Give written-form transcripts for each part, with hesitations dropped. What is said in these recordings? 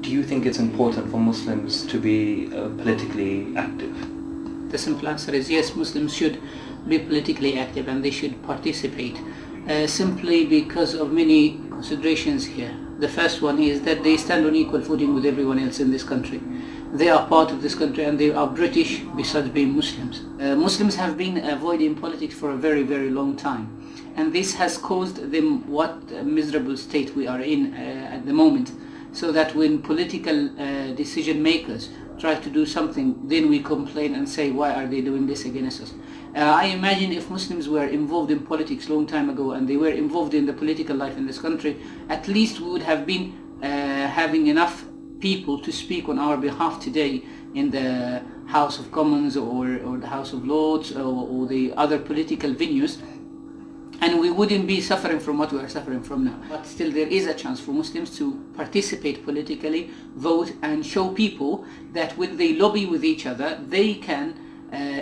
Do you think it's important for Muslims to be politically active? The simple answer is yes, Muslims should be politically active and they should participate, simply because of many considerations here. The first one is that they stand on equal footing with everyone else in this country. They are part of this country and they are British besides being Muslims. Muslims have been avoiding politics for a very, very long time. And this has caused them what miserable state we are in at the moment. So that when political decision makers try to do something, then we complain and say, why are they doing this against us? I imagine if Muslims were involved in politics long time ago and they were involved in the political life in this country, at least we would have been having enough people to speak on our behalf today in the House of Commons or the House of Lords or the other political venues, and we wouldn't be suffering from what we are suffering from now. But still there is a chance for Muslims to participate politically, vote, and show people that when they lobby with each other, they can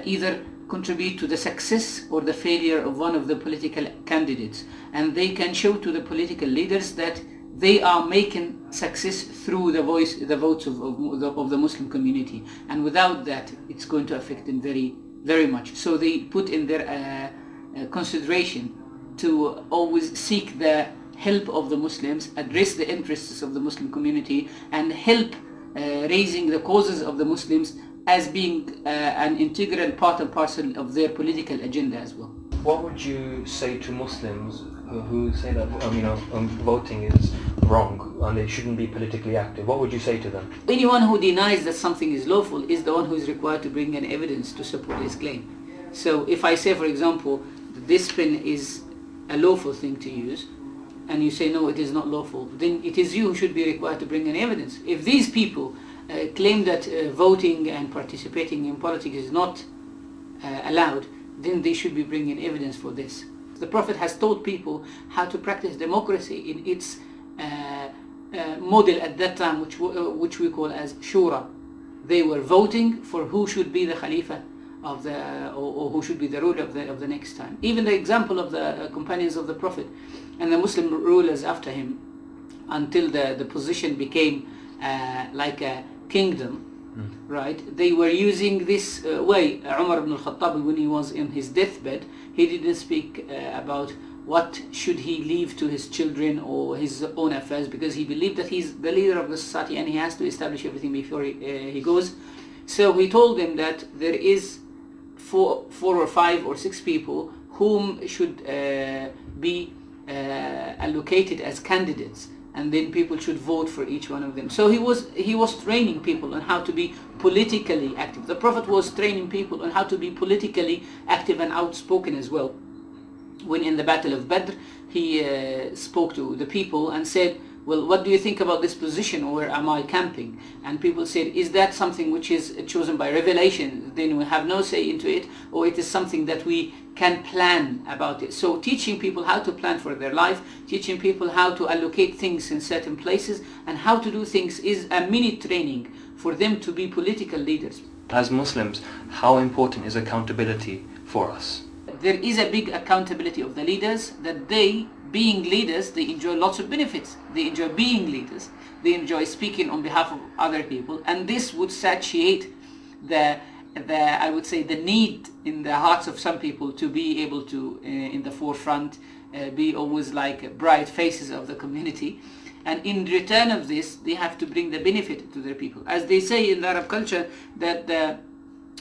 either contribute to the success or the failure of one of the political candidates. And they can show to the political leaders that they are making success through the votes of the Muslim community. And without that, it's going to affect them very, very much. So they put in their consideration to always seek the help of the Muslims, address the interests of the Muslim community, and help raising the causes of the Muslims as being an integral part and parcel of their political agenda as well. What would you say to Muslims who say that voting is wrong and they shouldn't be politically active? What would you say to them? Anyone who denies that something is lawful is the one who is required to bring an evidence to support his claim. So if I say, for example, that this pen is a lawful thing to use, and you say no, it is not lawful, then it is you who should be required to bring an evidence. If these people claim that voting and participating in politics is not allowed, then they should be bringing evidence for this. The Prophet has taught people how to practice democracy in its model at that time, which we call as shura. They were voting for who should be the Khalifa of the, or who should be the ruler of the next time. Even the example of the companions of the Prophet and the Muslim rulers after him, until the position became like a kingdom, right? They were using this way. Umar ibn al-Khattab, when he was in his deathbed, he didn't speak about what should he leave to his children or his own affairs, because he believed that he's the leader of the society and he has to establish everything before he goes. So he told them that there is four or five or six people whom should be allocated as candidates, and then people should vote for each one of them. So he was training people on how to be politically active. The Prophet was training people on how to be politically active and outspoken as well. When in the Battle of Badr, he spoke to the people and said, well, what do you think about this position, or where am I camping? And people said, is that something which is chosen by revelation? Then we have no say into it, or it is something that we can plan about it. So teaching people how to plan for their life, teaching people how to allocate things in certain places, and how to do things is a mini training for them to be political leaders. As Muslims, how important is accountability for us? There is a big accountability of the leaders, that they, being leaders, they enjoy lots of benefits. They enjoy being leaders. They enjoy speaking on behalf of other people, and this would satiate I would say, the need in the hearts of some people to be able to, in the forefront, be always like bright faces of the community. And in return of this, they have to bring the benefit to their people. As they say in the Arab culture, that the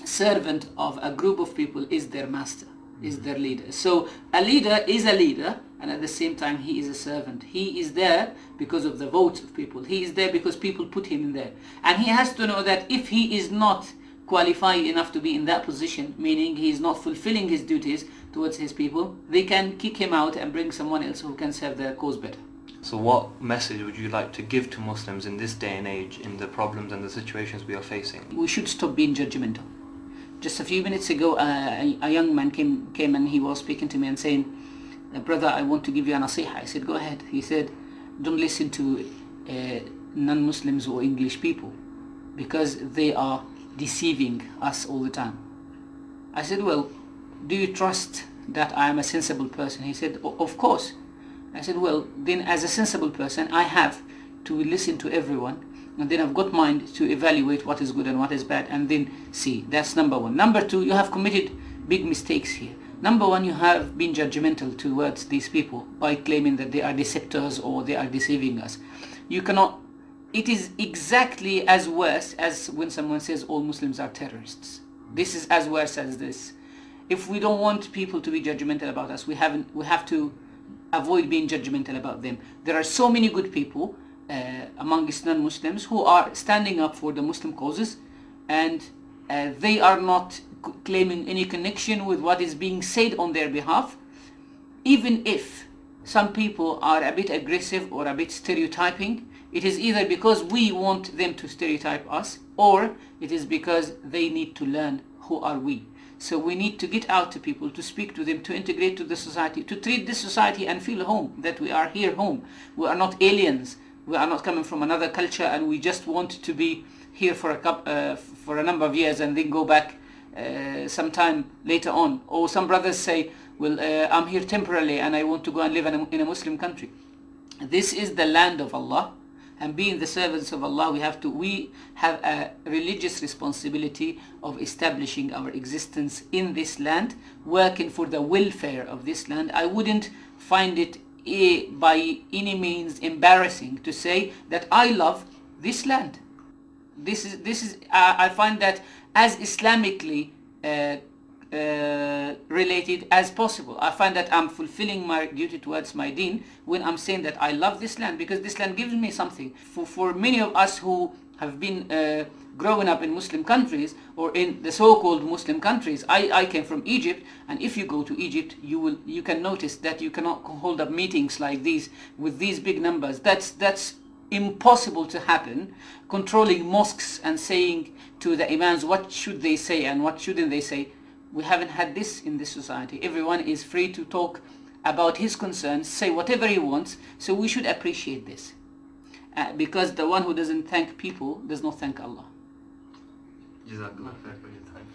servant of a group of people is their master, is their leader. So a leader is a leader, and at the same time he is a servant. He is there because of the votes of people. He is there because people put him in there. And he has to know that if he is not qualified enough to be in that position, meaning he is not fulfilling his duties towards his people, they can kick him out and bring someone else who can serve their cause better. So what message would you like to give to Muslims in this day and age, in the problems and the situations we are facing? We should stop being judgmental. Just a few minutes ago, a young man came and he was speaking to me and saying, brother, I want to give you a nasiha. I said, go ahead. He said, don't listen to non-Muslims or English people, because they are deceiving us all the time. I said, well, do you trust that I am a sensible person? He said, of course. I said, well, then as a sensible person, I have to listen to everyone and then I've got mind to evaluate what is good and what is bad, and then see. That's number one. Number two, you have committed big mistakes here. Number one, you have been judgmental towards these people by claiming that they are deceptors or they are deceiving us. You cannot. It is exactly as worse as when someone says all Muslims are terrorists. This is as worse as this. If we don't want people to be judgmental about us, we have to avoid being judgmental about them. There are so many good people amongst non-Muslims who are standing up for the Muslim causes, and they are not claiming any connection with what is being said on their behalf. Even if some people are a bit aggressive or a bit stereotyping, it is either because we want them to stereotype us, or it is because they need to learn who are we. So we need to get out to people, to speak to them, to integrate to the society, to treat this society and feel home, that we are here home. We are not aliens. We are not coming from another culture, and we just want to be here for a number of years and then go back sometime later on. Or some brothers say, well, I'm here temporarily and I want to go and live in a Muslim country. This is the land of Allah, and being the servants of Allah, we have a religious responsibility of establishing our existence in this land, working for the welfare of this land. I wouldn't find it by any means embarrassing to say that I love this land. This is I find that as Islamically related as possible. I find that I'm fulfilling my duty towards my deen when I'm saying that I love this land, because this land gives me something. For many of us who have been growing up in Muslim countries, or in the so-called Muslim countries, I came from Egypt, and if you go to Egypt, you can notice that you cannot hold up meetings like these with these big numbers. That's impossible to happen. Controlling mosques and saying to the imams what should they say and what shouldn't they say. We haven't had this in this society. Everyone is free to talk about his concerns, say whatever he wants, so we should appreciate this. Because the one who doesn't thank people does not thank Allah. Jazakallah khair for your time.